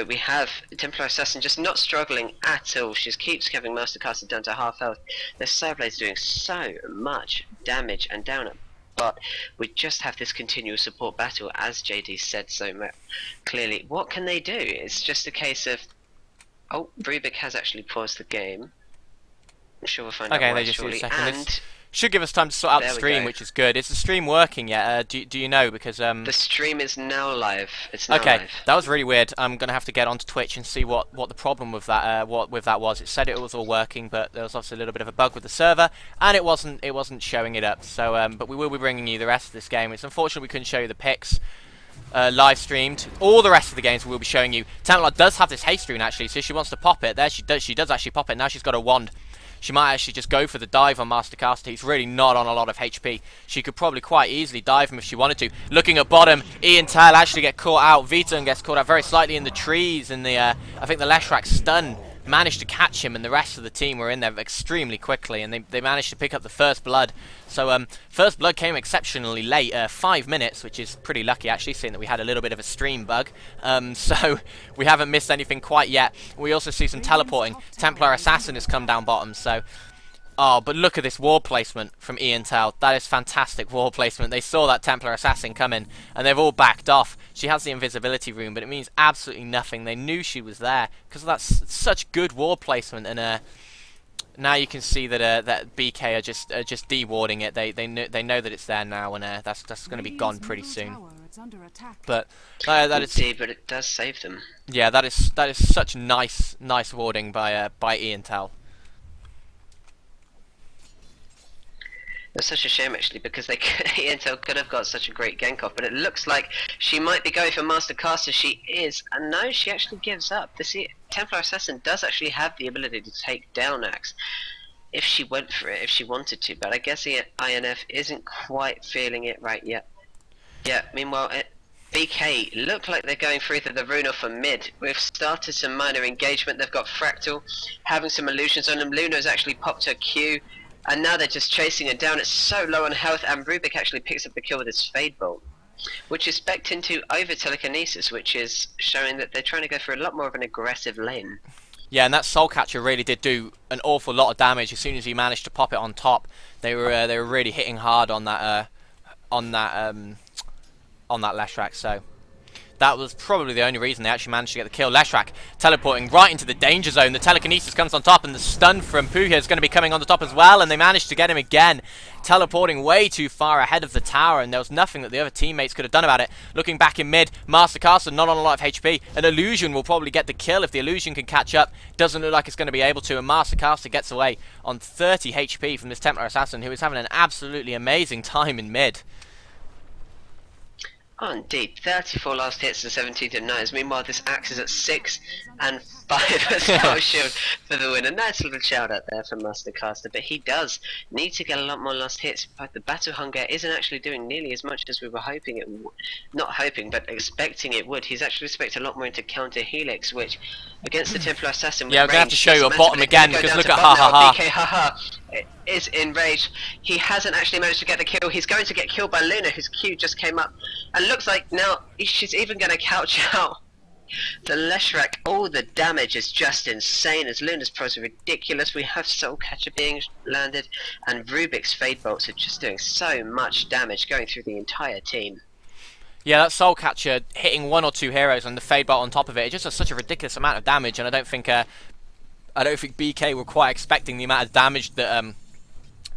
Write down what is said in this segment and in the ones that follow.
we have Templar Assassin just not struggling at all. She keeps having Mastercaster down to half health. The Cyberblade's doing so much damage and down it. But we just have this continual support battle, as JD said so clearly. What can they do? It's just a case of... Oh, Rubik has actually paused the game. I'm sure we'll find out why just shortly. a second. And should give us time to sort out the stream, which is good. Is the stream working yet? Do you know? Because the stream is now live. It's now okay, live. that was really weird. I'm gonna have to get onto Twitch and see what the problem with that was. It said it was all working, but there was obviously a little bit of a bug with the server, and it wasn't showing it up. So, but we will be bringing you the rest of this game. It's unfortunate we couldn't show you the picks live streamed. All the rest of the games we will be showing you. Templar does have this haste rune actually, so she wants to pop it. There she does. She does actually pop it. Now she's got a wand. She might actually just go for the dive on Mastercaster. He's really not on a lot of HP. She could probably quite easily dive him if she wanted to. Looking at bottom, Ian Tal actually get caught out. Viton gets caught out very slightly in the trees. And I think the Leshrak stun managed to catch him, and the rest of the team were in there extremely quickly, and they managed to pick up the first blood. So first blood came exceptionally late, 5 minutes, which is pretty lucky actually, seeing that we had a little bit of a stream bug. So we haven't missed anything quite yet. We also see some teleporting. Templar Assassin has come down bottom, so... Oh, but look at this ward placement from Ian Tal. That is fantastic ward placement. They saw that Templar Assassin coming, and they've all backed off. She has the invisibility rune, but it means absolutely nothing. They knew she was there because that's such good ward placement. And now you can see that that BK are just de-warding it. They know that it's there now, and that's going to be gone pretty soon. But that is indeed, but it does save them. Yeah, that is such nice warding by Ian Tal. It's such a shame actually, because Intel could have got such a great gank off, but it looks like she might be going for Mastercaster. She is, and no, she actually gives up. The Templar Assassin does actually have the ability to take down Axe if she went for it, if she wanted to, but I guess the INF isn't quite feeling it right yet. Yeah, meanwhile, BK look like they're going through to the rune off for mid. We've started some minor engagement. They've got Fractal having some illusions on them. Luna's actually popped her Q. And now they're just chasing her down. It's so low on health, and Rubik actually picks up the kill with his Fade Bolt, which is spec'd into over telekinesis, which is showing that they're trying to go for a lot more of an aggressive lane. Yeah, and that Soul Catcher really did do an awful lot of damage as soon as he managed to pop it on top. They were really hitting hard on that Leshrak. So that was probably the only reason they actually managed to get the kill. Leshrak teleporting right into the danger zone. The telekinesis comes on top, and the stun from Puya is going to be coming on the top as well, and they managed to get him again. Teleporting way too far ahead of the tower, and there was nothing that the other teammates could have done about it. Looking back in mid, Mastercaster not on a lot of HP. An Illusion will probably get the kill if the Illusion can catch up. Doesn't look like it's going to be able to, and Mastercaster gets away on 30 HP from this Templar Assassin, who is having an absolutely amazing time in mid. Oh, indeed. 34 last hits and 17 denies. Meanwhile, this Axe is at 6 and 5 as Power Shield for the win. A nice little shout out there from Mastercaster, but he does need to get a lot more last hits. But the Battle Hunger isn't actually doing nearly as much as we were hoping it would. Not hoping, but expecting it would. He's actually expected a lot more into counter Helix, which against the Templar Assassin. Yeah, I'm going to have to show you a bottom again because look at ha. BK haha is enraged. He hasn't actually managed to get the kill. He's going to get killed by Luna, whose Q just came up, and looks like now she's even going to couch out the Leshrak. All the damage is just insane as Luna's pros are ridiculous. We have Soul Catcher being landed, and Rubik's Fade Bolts are just doing so much damage going through the entire team. Yeah, that Soul Catcher hitting 1 or 2 heroes and the Fade Bolt on top of it, it just does such a ridiculous amount of damage, and I don't think BK were quite expecting the amount of damage that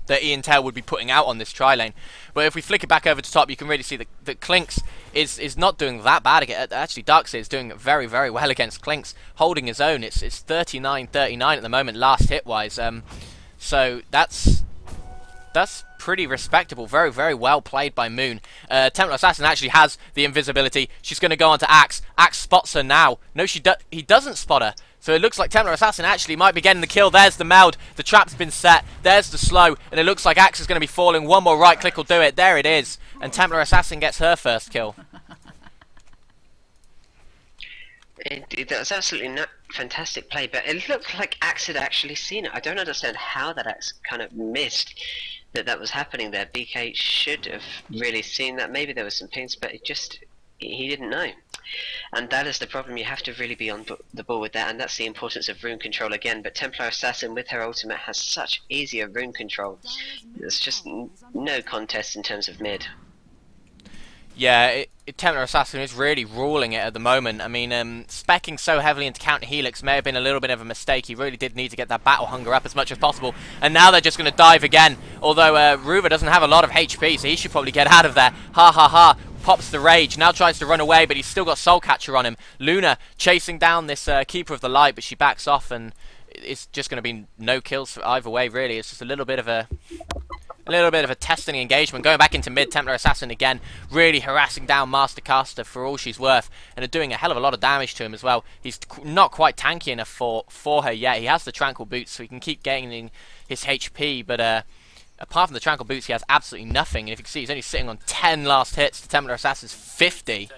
that Ian Tail would be putting out on this tri-lane. But if we flick it back over to top, you can really see that Clinks is not doing that bad again. Actually, Darkseid is doing very, very well against Clinks, holding his own. It's 39-39 at the moment, last hit-wise. So that's pretty respectable. Very, very well played by Moon. Templar Assassin actually has the invisibility. She's going to go on to Axe. Axe spots her now. No, he doesn't spot her. So it looks like Templar Assassin actually might be getting the kill. There's the meld. The trap's been set. There's the slow. And it looks like Axe is going to be falling. One more right click will do it. There it is. And Templar Assassin gets her first kill. That was absolutely not fantastic play, but it looked like Axe had actually seen it. I don't understand how that Axe kind of missed that was happening there. BK should have really seen that. Maybe there was some pings, but it just he didn't know. And that is the problem. You have to really be on the ball with that, and that's the importance of rune control again. But Templar Assassin with her ultimate has such easier rune control. There's just no contest in terms of mid. Yeah, Templar Assassin is really ruling it at the moment. I mean, speccing so heavily into counter Helix may have been a little bit of a mistake. He really did need to get that battle hunger up as much as possible. And now they're just going to dive again. Although Ruva doesn't have a lot of HP, so he should probably get out of there. Ha ha ha. Pops the rage, now tries to run away, but he's still got Soul Catcher on him. Luna chasing down this Keeper of the Light, but she backs off, and it's just going to be no kills for either way, really. It's just a little bit of a testing engagement. Going back into mid, Templar Assassin again, really harassing down Master Caster for all she's worth, and are doing a hell of a lot of damage to him as well. He's not quite tanky enough for her yet. He has the Tranquil Boots, so he can keep gaining his HP, but apart from the Tranquil Boots, he has absolutely nothing. And if you can see, he's only sitting on 10 last hits to Templar Assassin's 50.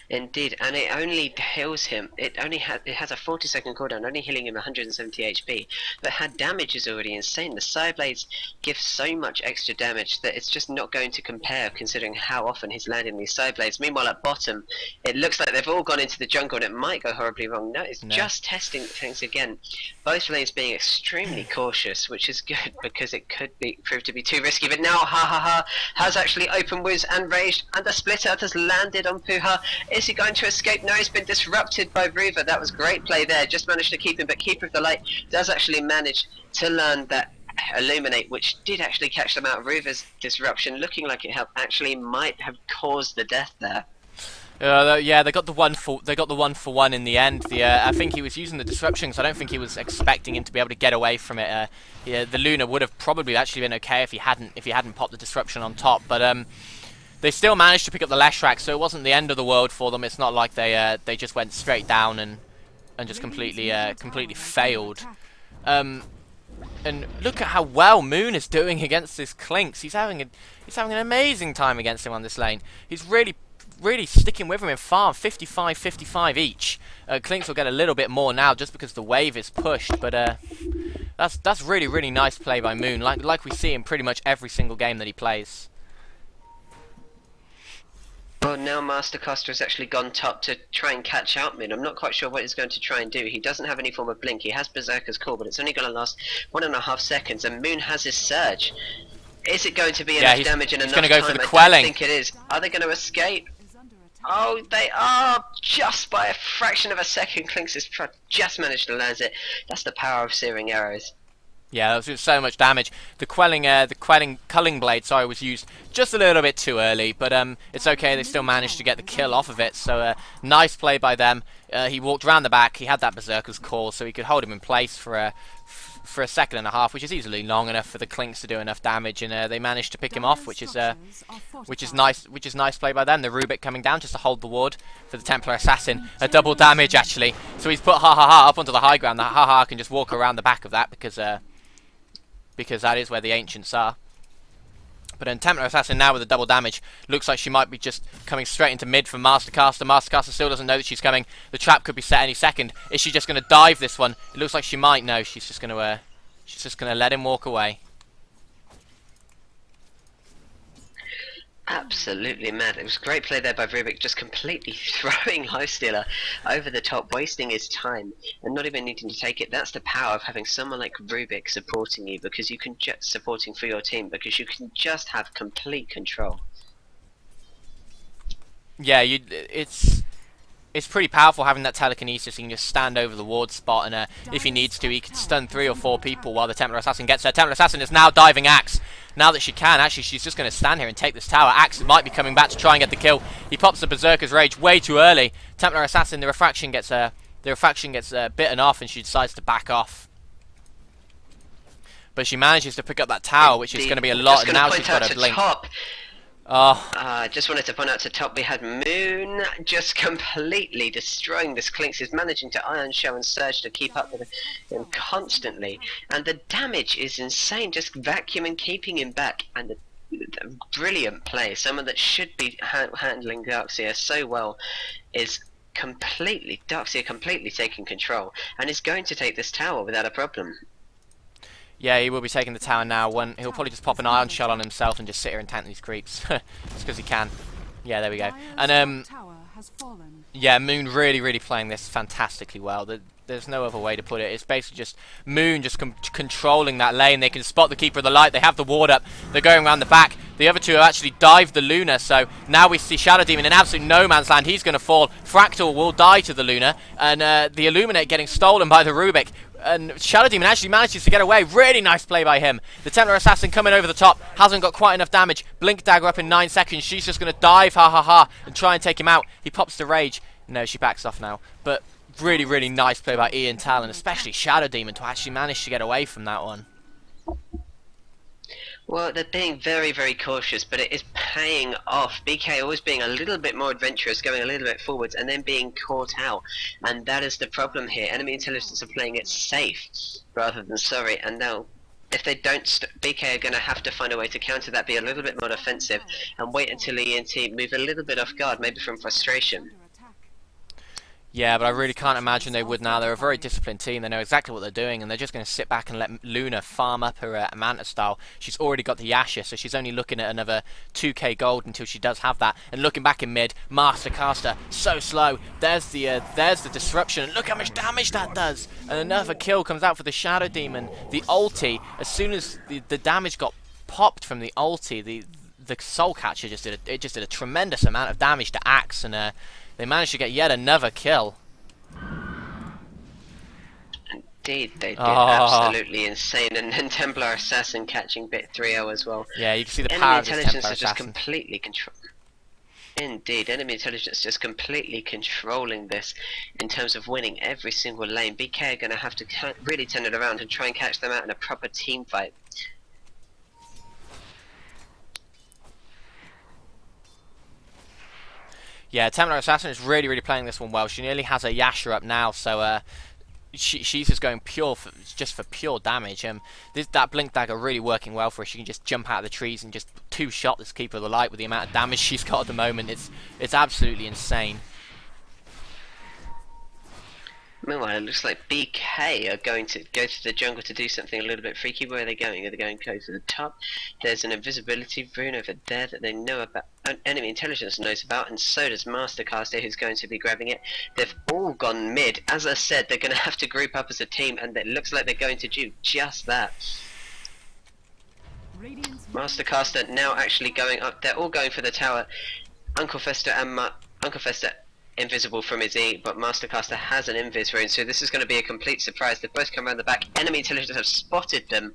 Indeed, and it only heals him. It has a 40-second cooldown, only healing him 170 HP. But her damage is already insane. The Side Blades give so much extra damage that it's just not going to compare, considering how often he's landing these Side Blades. Meanwhile, at bottom, it looks like they've all gone into the jungle, and it might go horribly wrong. No, it's just testing things again. Both lanes being extremely cautious, which is good because it could prove to be too risky. But now, ha ha ha, has actually open wounds and raged, and the split out has landed on Puha. Is he going to escape? No, he's been disrupted by Ruva. That was great play there. Just managed to keep him, but Keeper of the Light does actually manage to learn that Illuminate, which did actually catch them out. Ruva's disruption, looking like it actually might have caused the death there. Yeah, they got the 1-for-1 in the end. I think he was using the disruption, because I don't think he was expecting him to be able to get away from it. Yeah, the Luna would have probably actually been okay if he hadn't popped the disruption on top, but they still managed to pick up the Leshrac, so it wasn't the end of the world for them. It's not like they just went straight down and just completely failed. And look at how well Moon is doing against this Clinks. He's having an amazing time against him on this lane. He's really sticking with him in farm, 55-55 each. Clinks will get a little bit more now just because the wave is pushed, but that's really nice play by Moon, like we see in pretty much every single game that he plays. Well, now Master Caster has actually gone top to try and catch out Moon. I'm not quite sure what he's going to try and do. He doesn't have any form of blink. He has Berserker's Call, but it's only going to last 1.5 seconds, and Moon has his Surge. Is it going to be enough damage in enough time? He's going to go for the quelling. I don't think it is. Are they going to escape? Oh, they are! Just by a fraction of a second. Clinks has just managed to land it. That's the power of Searing Arrows. Yeah, that was just so much damage. The culling blade, sorry, was used just a little bit too early, but it's okay. They still managed to get the kill off of it. So nice play by them. He walked around the back. He had that Berserker's Call, so he could hold him in place for a second and a half, which is easily long enough for the Clinks to do enough damage, and they managed to pick him off, which is nice play by them. The Rubik coming down just to hold the ward for the Templar Assassin, a double damage actually. So he's put Ha Ha Ha up onto the high ground. The Ha Ha can just walk around the back of that because that is where the Ancients are. But then Templar Assassin now with the double damage. Looks like she might be just coming straight into mid from Master Caster. Master Caster still doesn't know that she's coming. The trap could be set any second. Is she just going to dive this one? It looks like she might. No, she's just going to let him walk away. Absolutely mad. It was a great play there by Rubik, just completely throwing Lifestealer over the top, wasting his time and not even needing to take it. That's the power of having someone like Rubik supporting you, because you can supporting for your team, because you can just have complete control. Yeah, it's pretty powerful having that telekinesis. He can just stand over the ward spot, and if he needs to, he can stun 3 or 4 people while the Templar Assassin gets there. Templar Assassin is now diving Axe. Now that she can, actually, she's just going to stand here and take this tower. Axe might be coming back to try and get the kill. He pops the Berserker's Rage way too early. Templar Assassin, the refraction gets bitten off, and she decides to back off. But she manages to pick up that tower, which is going to be a lot, and now she's got a blink. I just wanted to point out to top, we had Moon just completely destroying this Clinks. He's managing to Iron Show and Surge to keep up with him constantly, and the damage is insane, just vacuuming, keeping him back, and the brilliant play. Someone that should be handling Darkseer so well is Darkseer completely taking control, and is going to take this tower without a problem. Yeah, he will be taking the tower now. He'll probably just pop an ion shell on himself and just sit here and tank these creeps. Just because he can. Yeah, there we go. And yeah, Moon really playing this fantastically well. There's no other way to put it. It's basically just Moon just controlling that lane. They can spot the Keeper of the Light. They have the ward up. They're going around the back. The other two have actually dived the Luna. So now we see Shadow Demon in absolute no man's land. He's going to fall. Fractal will die to the Luna. And the Illuminate getting stolen by the Rubik. And Shadow Demon actually manages to get away. Really nice play by him. The Templar Assassin coming over the top. Hasn't got quite enough damage. Blink Dagger up in 9 seconds. She's just going to dive, and try and take him out. He pops the Rage. No, she backs off now. But really nice play by Ian Tal, and especially Shadow Demon to actually manage to get away from that one. Well, they're being very cautious, but it is paying off. BK always being a little bit more adventurous, going a little bit forwards, and then being caught out. And that is the problem here. Enemy Intelligence are playing it safe rather than sorry, and now if they don't, BK are going to have to find a way to counter that, be a little bit more defensive, and wait until ENT move a little bit off guard, maybe from frustration. Yeah, but I really can't imagine they would now. They're a very disciplined team. They know exactly what they're doing, and they're just going to sit back and let Luna farm up her Manta style. She's already got the Yasha, so she's only looking at another 2k gold until she does have that. And looking back in mid, Master Caster, so slow. There's the disruption, and look how much damage that does. And another kill comes out for the Shadow Demon. The ulti, as soon as the damage got popped from the ulti, the Soul Catcher just did a tremendous amount of damage to Axe, and they managed to get yet another kill. Indeed, they did. Absolutely insane. And then Templar Assassin catching bit 3-0 as well. Yeah, you can see the Enemy power of this Intelligence Templar is just Assassin. completely Indeed, Enemy Intelligence just completely controlling this in terms of winning every single lane. BK are going to have to really turn it around and try and catch them out in a proper team fight. Yeah, Templar Assassin is really playing this one well. She nearly has a Yasha up now, so she's just going just for pure damage. That Blink Dagger really working well for her. She can just jump out of the trees and just two-shot this Keeper of the Light with the amount of damage she's got at the moment. It's absolutely insane. Meanwhile, it looks like BK are going to go to the jungle to do something a little bit freaky. Where are they going? Are they going to go to the top? There's an invisibility rune over there that they know about. Enemy Intelligence knows about, and so does Mastercaster, who's going to be grabbing it. They've all gone mid. As I said, they're going to have to group up as a team, and it looks like they're going to do just that. Mastercaster now actually going up. They're all going for the tower. Uncle Fester invisible from his E, but Mastercaster has an invis rune, so this is going to be a complete surprise. They've both come around the back. Enemy Intelligence have spotted them,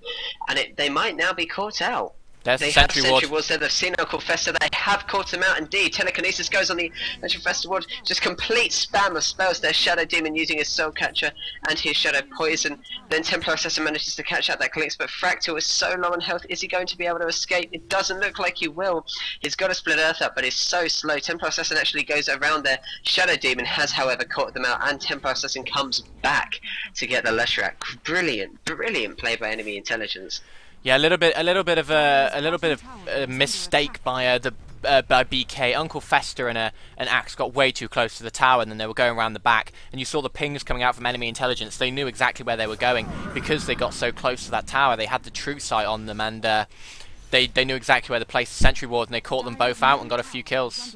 and they might now be caught out. There's They the have Sentry Sentry Ward. Wards there, they've seen Uncle Fester, they have caught him out indeed. Telekinesis goes on the Sentry Fester Ward, just complete spam of spells there. Shadow Demon using his Soul Catcher and his Shadow Poison. Then Templar Assassin manages to catch out that Clinks, but Fractal is so low on health. Is he going to be able to escape? It doesn't look like he will. He's got to split Earth up, but he's so slow. Templar Assassin actually goes around there. Shadow Demon has, however, caught them out, and Templar Assassin comes back to get the Leshrac. Brilliant play by Enemy Intelligence. Yeah, a little bit of a mistake by by BK. Uncle Fester and Axe got way too close to the tower, and then they were going around the back, and you saw the pings coming out from Enemy Intelligence. They knew exactly where they were going because they got so close to that tower. They had the true sight on them, and they knew exactly where to place the Sentry Ward, and they caught them both out and got a few kills.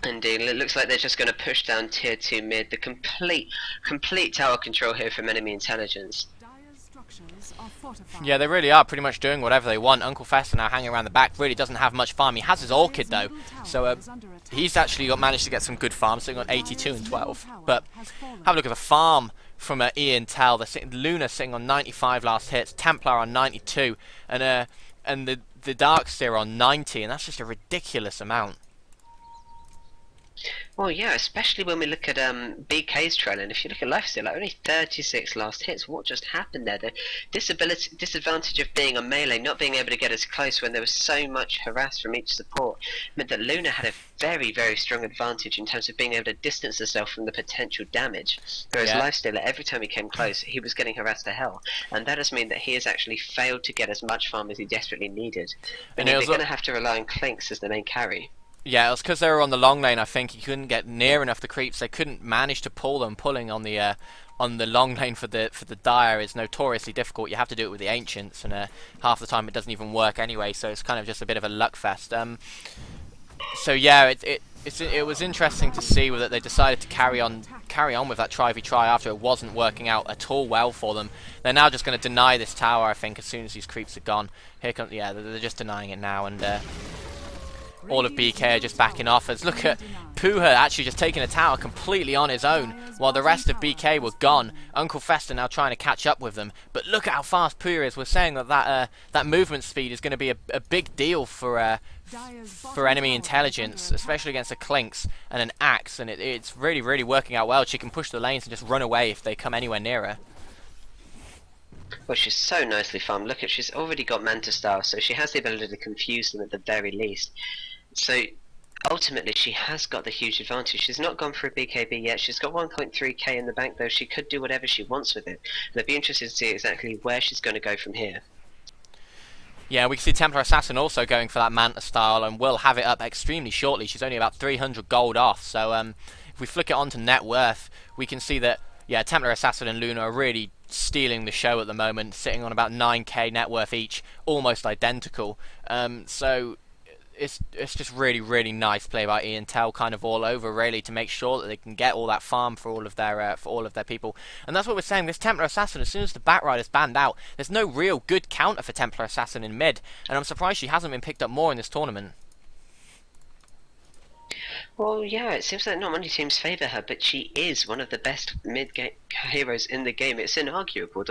Indeed, it looks like they're just going to push down tier 2 mid. The complete tower control here from Enemy Intelligence. Yeah, they really are pretty much doing whatever they want. Uncle Fester now hanging around the back, really doesn't have much farm. He has his Orchid though, so he's actually managed to get some good farms, sitting on 82 and 12. But have a look at the farm from Ian Tell. They're Luna sitting on 95 last hits, Templar on 92, and the Darkseer on 90, and that's just a ridiculous amount. Well, yeah, especially when we look at BK's trail, and if you look at Lifesteal, like only 36 last hits. What just happened there? The disadvantage of being a melee, not being able to get as close when there was so much harass from each support, meant that Luna had a very strong advantage in terms of being able to distance herself from the potential damage. Whereas Lifesteal, every time he came close, he was getting harassed to hell, and that has meant that he has actually failed to get as much farm as he desperately needed. And they're going to have to rely on Clinks as the main carry. Yeah, it was because they were on the long lane. I think he couldn't get near enough the creeps. They couldn't manage to pull them. Pulling on the long lane for the Dire is notoriously difficult. You have to do it with the Ancients, and half the time it doesn't even work anyway. So it's kind of just a bit of a luck fest. So yeah, it was interesting to see that they decided to carry on with that try v try after it wasn't working out at all well for them. They're now just going to deny this tower, I think, as soon as these creeps are gone. Here comes, yeah, they're just denying it now, and all of BK are just backing off. As look at Puha actually just taking a tower completely on his own, while the rest of BK were gone. Uncle Fester now trying to catch up with them, but look at how fast Puha is. We're saying that movement speed is going to be a big deal for enemy intelligence, especially against a Clinks and an Axe, and it's really working out well. She can push the lanes and just run away if they come anywhere near her. Well, she's so nicely farmed. Look at, she's already got Manta Style, so she has the ability to confuse them at the very least. So ultimately she has got the huge advantage. She's not gone for a BKB yet. She's got 1.3k in the bank though. She could do whatever she wants with it. And I'd be interested to see exactly where she's going to go from here. Yeah, we can see Templar Assassin also going for that Manta Style, and will have it up extremely shortly. She's only about 300 gold off, so if we flick it onto net worth, we can see that, yeah, Templar Assassin and Luna are really stealing the show at the moment, sitting on about 9k net worth each, almost identical. So it's just really nice play by Ian Tell, kind of all over really, to make sure that they can get all that farm for all of their people. And that's what we're saying. This Templar Assassin, as soon as the Batrider's banned out, there's no real good counter for Templar Assassin in mid, and I'm surprised she hasn't been picked up more in this tournament. Well, yeah, it seems like not many teams favour her, but she is one of the best mid-game heroes in the game. It's inarguable.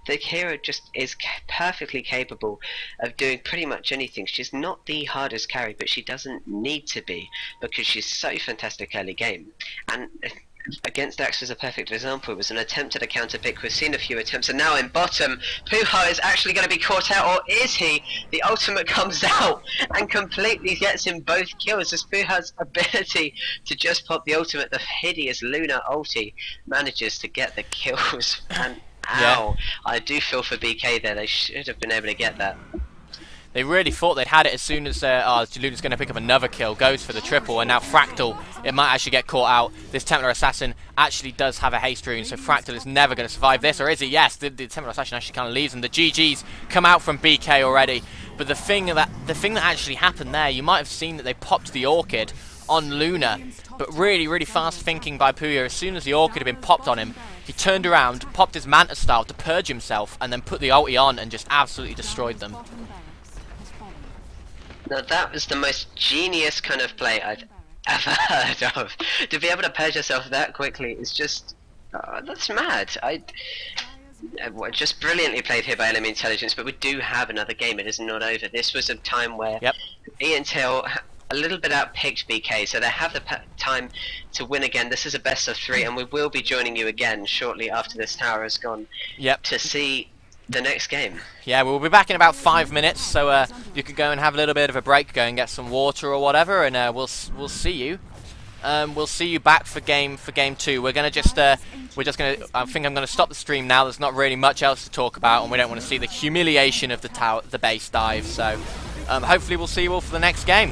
The hero just is perfectly capable of doing pretty much anything. She's not the hardest carry, but she doesn't need to be, because she's so fantastic early game. And against Dax was a perfect example. It was an attempt at a counter pick. We've seen a few attempts, and now in bottom, Puha is actually going to be caught out, or is he? The ultimate comes out and completely gets him both kills, as Puha's ability to just pop the ultimate, the hideous Luna ulti, manages to get the kills. And ow, yeah. I do feel for BK there. They should have been able to get that. They really thought they'd had it as soon as Luna's going to pick up another kill, goes for the triple, and now Fractal, it might actually get caught out. This Templar Assassin actually does have a haste rune, so Fractal is never going to survive this, or is he? Yes, the Templar Assassin actually kind of leaves him. The GGs come out from BK already, but the thing that actually happened there, you might have seen that they popped the Orchid on Luna, but really fast thinking by Puya. As soon as the Orchid had been popped on him, he turned around, popped his Manta Style to purge himself, and then put the ulti on and just absolutely destroyed them. Now that was the most genius kind of play I've ever heard of. To be able to purge yourself that quickly is just... that's mad. Just brilliantly played here by Enemy Intelligence, but we do have another game. It is not over. This was a time where Ian Till a little bit outpicked BK, so they have the time to win again. This is a best of 3, and we will be joining you again shortly after this tower has gone to see the next game. Yeah, we'll be back in about 5 minutes, so you can go and have a little bit of a break, go and get some water or whatever, and we'll see you. We'll see you back for game 2. We're gonna just I think I'm gonna stop the stream now. There's not really much else to talk about, and we don't want to see the humiliation of the base dive. So hopefully we'll see you all for the next game.